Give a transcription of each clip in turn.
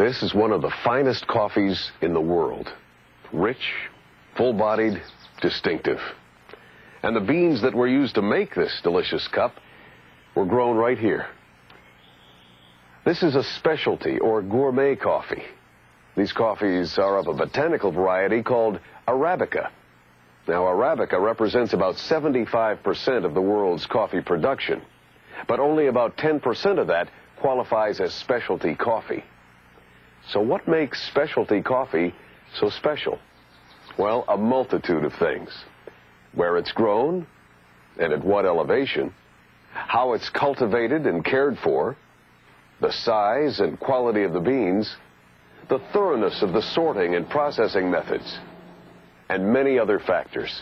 This is one of the finest coffees in the world. Rich, full-bodied, distinctive. And the beans that were used to make this delicious cup were grown right here. This is a specialty or gourmet coffee. These coffees are of a botanical variety called Arabica. Now, Arabica represents about 75% of the world's coffee production, but only about 10% of that qualifies as specialty coffee. So what makes specialty coffee so special? Well, a multitude of things. Where it's grown, and at what elevation, how it's cultivated and cared for, the size and quality of the beans, the thoroughness of the sorting and processing methods, and many other factors.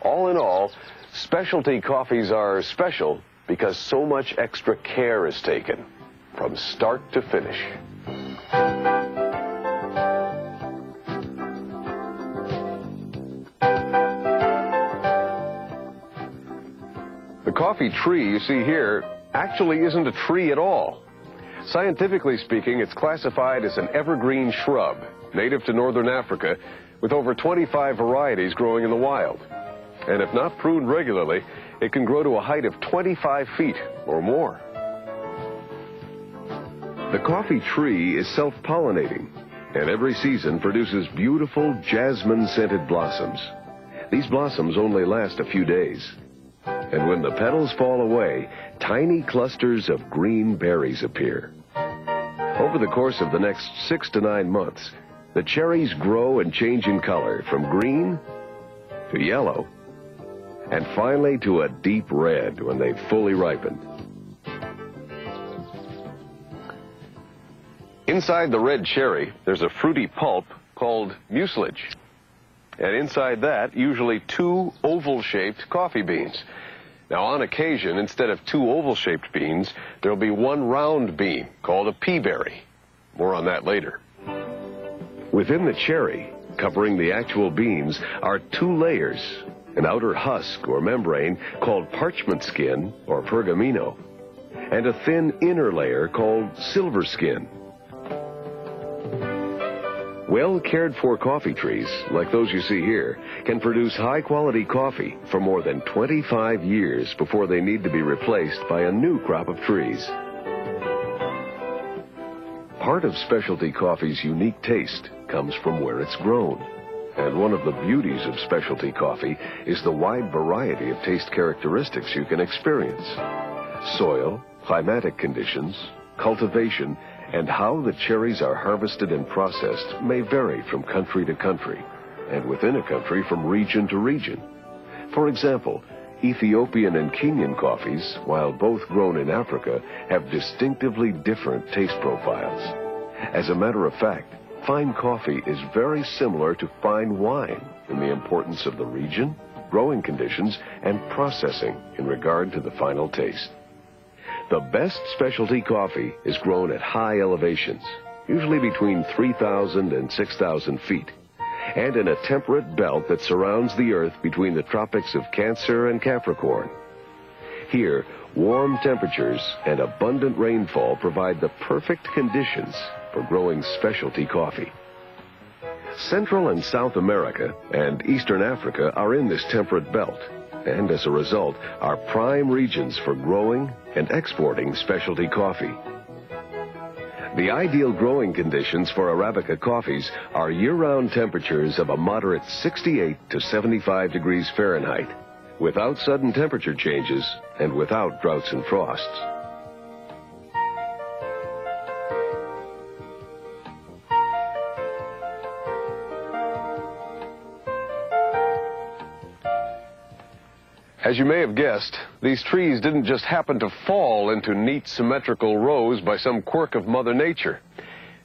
All in all, specialty coffees are special because so much extra care is taken from start to finish. The coffee tree you see here actually isn't a tree at all. Scientifically speaking, it's classified as an evergreen shrub, native to northern Africa, with over 25 varieties growing in the wild. And if not pruned regularly, it can grow to a height of 25 feet or more. The coffee tree is self-pollinating, and every season produces beautiful jasmine-scented blossoms. These blossoms only last a few days. And when the petals fall away, tiny clusters of green berries appear. Over the course of the next 6 to 9 months, the cherries grow and change in color from green to yellow, and finally to a deep red when they've fully ripened. Inside the red cherry, there's a fruity pulp called mucilage. And inside that, usually 2 oval-shaped coffee beans. Now, on occasion, instead of 2 oval-shaped beans, there'll be 1 round bean called a pea berry. More on that later. Within the cherry, covering the actual beans, are 2 layers, an outer husk or membrane called parchment skin or pergamino, and a thin inner layer called silver skin. Well-cared-for coffee trees, like those you see here, can produce high-quality coffee for more than 25 years before they need to be replaced by a new crop of trees. Part of specialty coffee's unique taste comes from where it's grown. And one of the beauties of specialty coffee is the wide variety of taste characteristics you can experience. Soil, climatic conditions, cultivation, and how the cherries are harvested and processed may vary from country to country, and within a country from region to region. For example, Ethiopian and Kenyan coffees, while both grown in Africa, have distinctively different taste profiles. As a matter of fact, fine coffee is very similar to fine wine in the importance of the region, growing conditions, and processing in regard to the final taste. The best specialty coffee is grown at high elevations, usually between 3,000 and 6,000 feet, and in a temperate belt that surrounds the earth between the tropics of Cancer and Capricorn. Here, warm temperatures and abundant rainfall provide the perfect conditions for growing specialty coffee. Central and South America and Eastern Africa are in this temperate belt, and as a result, are prime regions for growing and exporting specialty coffee. The ideal growing conditions for Arabica coffees are year-round temperatures of a moderate 68 to 75 degrees Fahrenheit, without sudden temperature changes and without droughts and frosts. As you may have guessed, these trees didn't just happen to fall into neat symmetrical rows by some quirk of Mother Nature.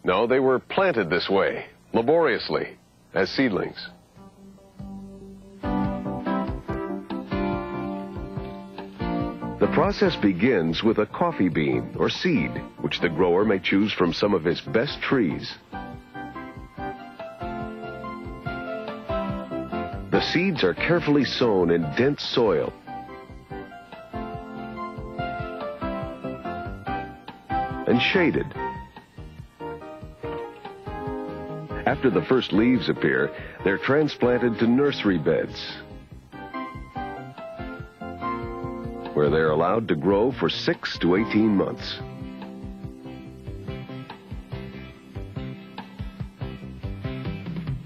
No, they were planted this way, laboriously, as seedlings. The process begins with a coffee bean or seed, which the grower may choose from some of his best trees. The seeds are carefully sown in dense soil. And shaded. After the first leaves appear, they're transplanted to nursery beds, where they're allowed to grow for 6 to 18 months.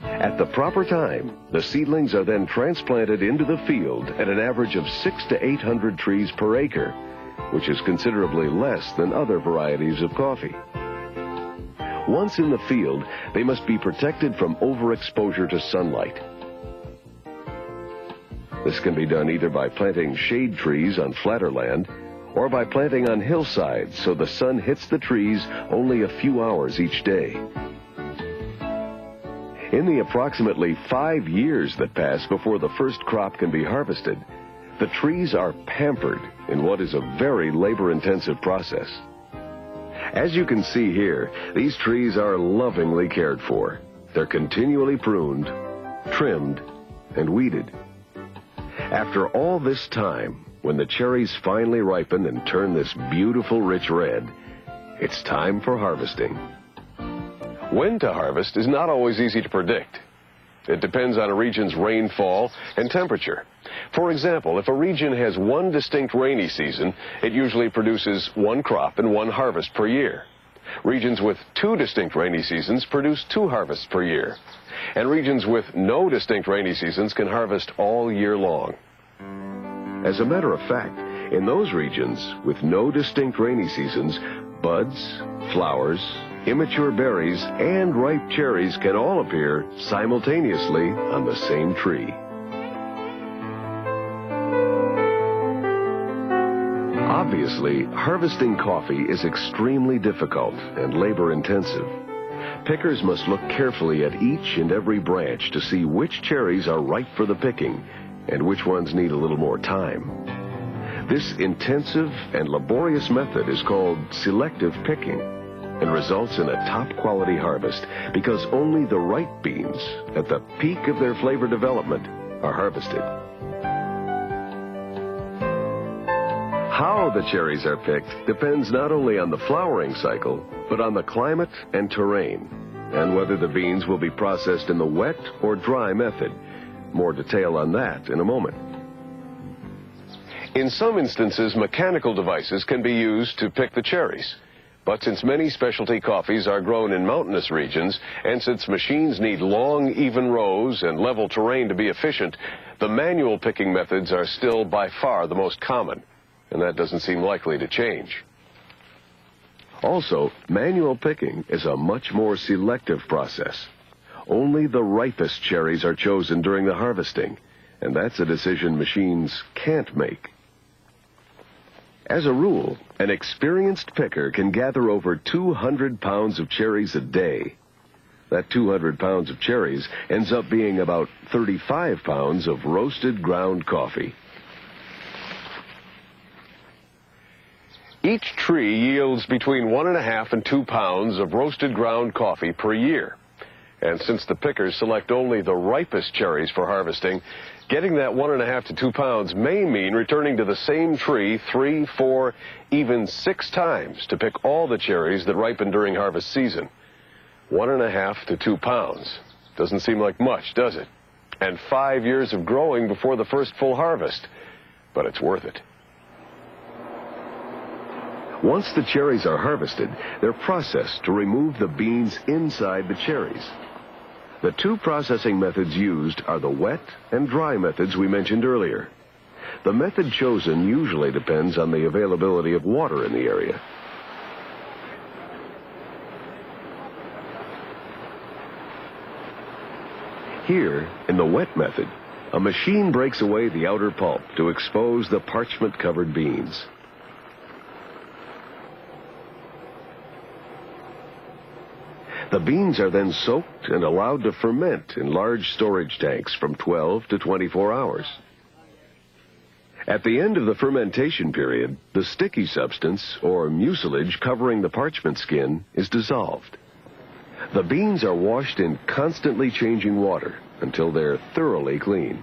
At the proper time, the seedlings are then transplanted into the field at an average of 600 to 800 trees per acre, which is considerably less than other varieties of coffee. Once in the field, they must be protected from overexposure to sunlight. This can be done either by planting shade trees on flatter land or by planting on hillsides so the sun hits the trees only a few hours each day. In the approximately 5 years that pass before the first crop can be harvested, the trees are pampered in what is a very labor-intensive process. As you can see here, these trees are lovingly cared for. They're continually pruned, trimmed, and weeded. After all this time, when the cherries finally ripen and turn this beautiful rich red, it's time for harvesting. When to harvest is not always easy to predict. It depends on a region's rainfall and temperature. For example, if a region has one distinct rainy season, it usually produces one crop and one harvest per year. Regions with 2 distinct rainy seasons produce 2 harvests per year. And regions with no distinct rainy seasons can harvest all year long. As a matter of fact, in those regions with no distinct rainy seasons, buds, flowers, immature berries, and ripe cherries can all appear simultaneously on the same tree. Obviously, harvesting coffee is extremely difficult and labor-intensive. Pickers must look carefully at each and every branch to see which cherries are ripe for the picking and which ones need a little more time. This intensive and laborious method is called selective picking and results in a top-quality harvest because only the ripe beans at the peak of their flavor development are harvested. How the cherries are picked depends not only on the flowering cycle, but on the climate and terrain, and whether the beans will be processed in the wet or dry method. More detail on that in a moment. In some instances, mechanical devices can be used to pick the cherries. But since many specialty coffees are grown in mountainous regions, and since machines need long, even rows and level terrain to be efficient, the manual picking methods are still by far the most common, and that doesn't seem likely to change. Also, manual picking is a much more selective process. Only the ripest cherries are chosen during the harvesting, and that's a decision machines can't make. As a rule, an experienced picker can gather over 200 pounds of cherries a day. That 200 pounds of cherries ends up being about 35 pounds of roasted ground coffee. Each tree yields between 1.5 and 2 pounds of roasted ground coffee per year. And since the pickers select only the ripest cherries for harvesting, getting that 1.5 to 2 pounds may mean returning to the same tree 3, 4, even 6 times to pick all the cherries that ripen during harvest season. 1.5 to 2 pounds. Doesn't seem like much, does it? And 5 years of growing before the first full harvest. But it's worth it. Once the cherries are harvested, they're processed to remove the beans inside the cherries. The 2 processing methods used are the wet and dry methods we mentioned earlier. The method chosen usually depends on the availability of water in the area. Here, in the wet method, a machine breaks away the outer pulp to expose the parchment-covered beans. The beans are then soaked and allowed to ferment in large storage tanks from 12 to 24 hours. At the end of the fermentation period, the sticky substance, or mucilage covering the parchment skin, is dissolved. The beans are washed in constantly changing water until they're thoroughly clean.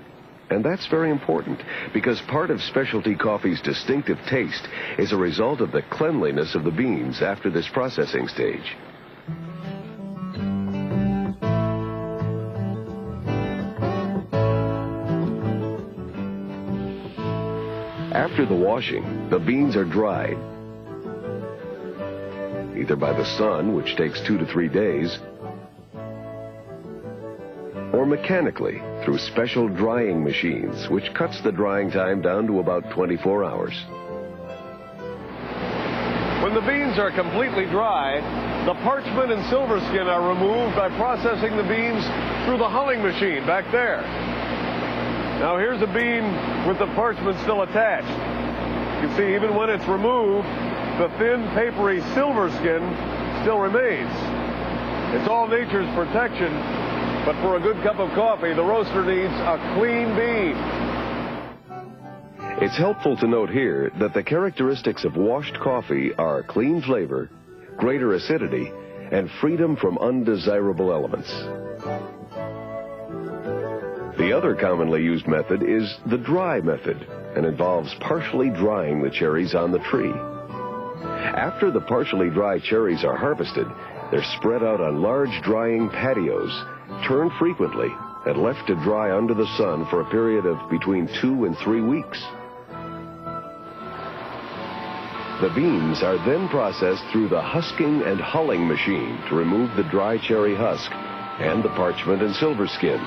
And that's very important, because part of specialty coffee's distinctive taste is a result of the cleanliness of the beans after this processing stage. After the washing, the beans are dried, either by the sun, which takes 2 to 3 days, or mechanically through special drying machines, which cuts the drying time down to about 24 hours. When the beans are completely dry, the parchment and silver skin are removed by processing the beans through the hulling machine back there. Now here's a bean with the parchment still attached. You can see even when it's removed, the thin, papery silver skin still remains. It's all nature's protection, but for a good cup of coffee, the roaster needs a clean bean. It's helpful to note here that the characteristics of washed coffee are clean flavor, greater acidity, and freedom from undesirable elements. The other commonly used method is the dry method and involves partially drying the cherries on the tree. After the partially dry cherries are harvested, they're spread out on large drying patios, turned frequently, and left to dry under the sun for a period of between 2 and 3 weeks. The beans are then processed through the husking and hulling machine to remove the dry cherry husk and the parchment and silver skin.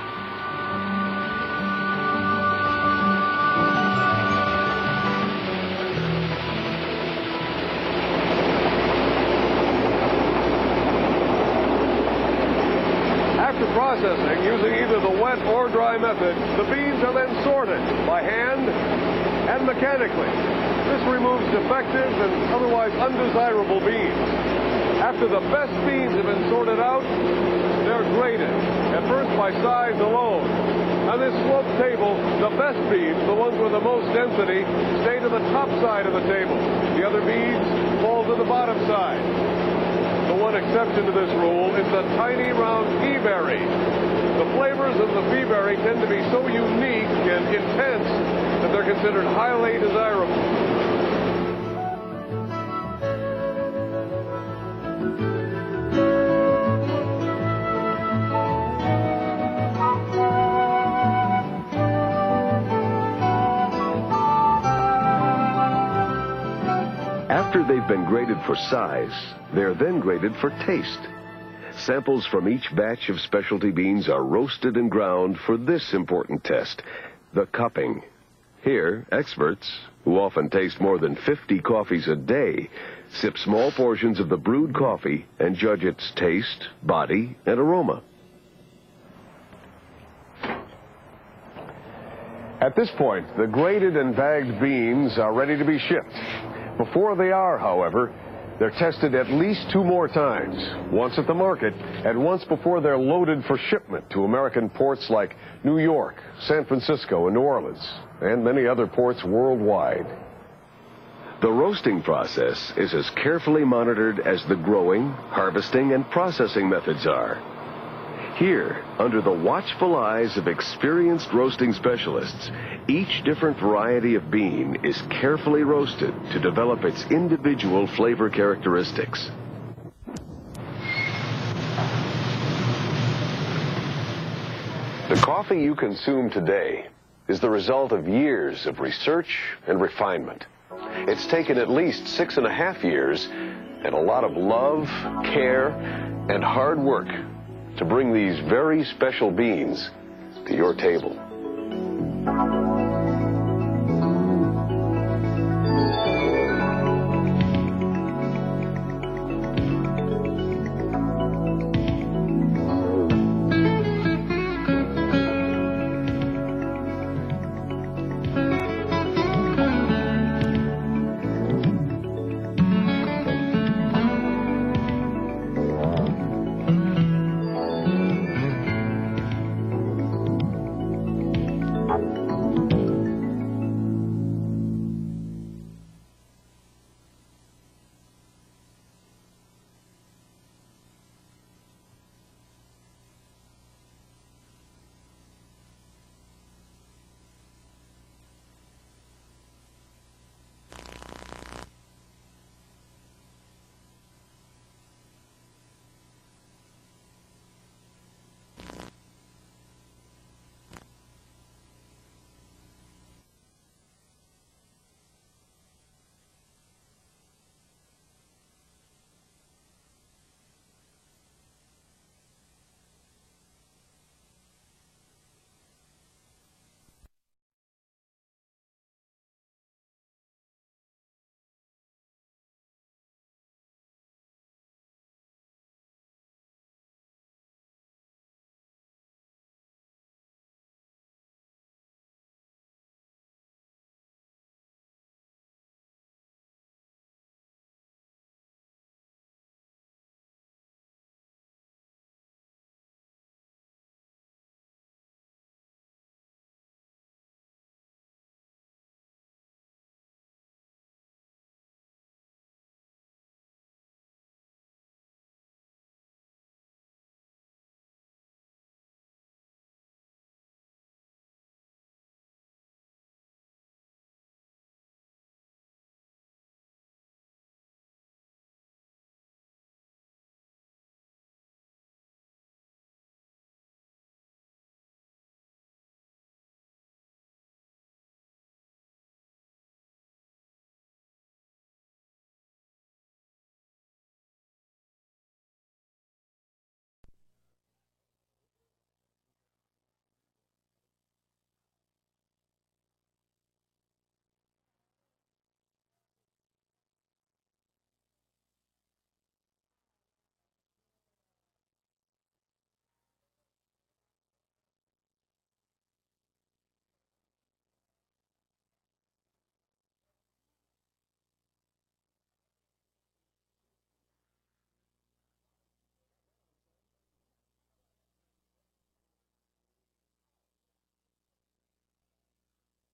After processing using either the wet or dry method, the beans are then sorted by hand and mechanically. This removes defective and otherwise undesirable beans. After the best beans have been sorted out, they're graded, at first by size alone. On this sloped table, the best beans, the ones with the most density, stay to the top side of the table. The other beans fall to the bottom side. The one exception to this rule is the tiny round pea berry. The flavors of the pea berry tend to be so unique and intense that they're considered highly desirable. After they've been graded for size, they're then graded for taste. Samples from each batch of specialty beans are roasted and ground for this important test, the cupping. Here, experts, who often taste more than 50 coffees a day, sip small portions of the brewed coffee and judge its taste, body, and aroma. At this point, the graded and bagged beans are ready to be shipped. Before they are, however, they're tested at least 2 more times, once at the market and once before they're loaded for shipment to American ports like New York, San Francisco, and New Orleans, and many other ports worldwide. The roasting process is as carefully monitored as the growing, harvesting, and processing methods are. Here, under the watchful eyes of experienced roasting specialists, each different variety of bean is carefully roasted to develop its individual flavor characteristics. The coffee you consume today is the result of years of research and refinement. It's taken at least 6.5 years and a lot of love, care, and hard work to bring these very special beans to your table.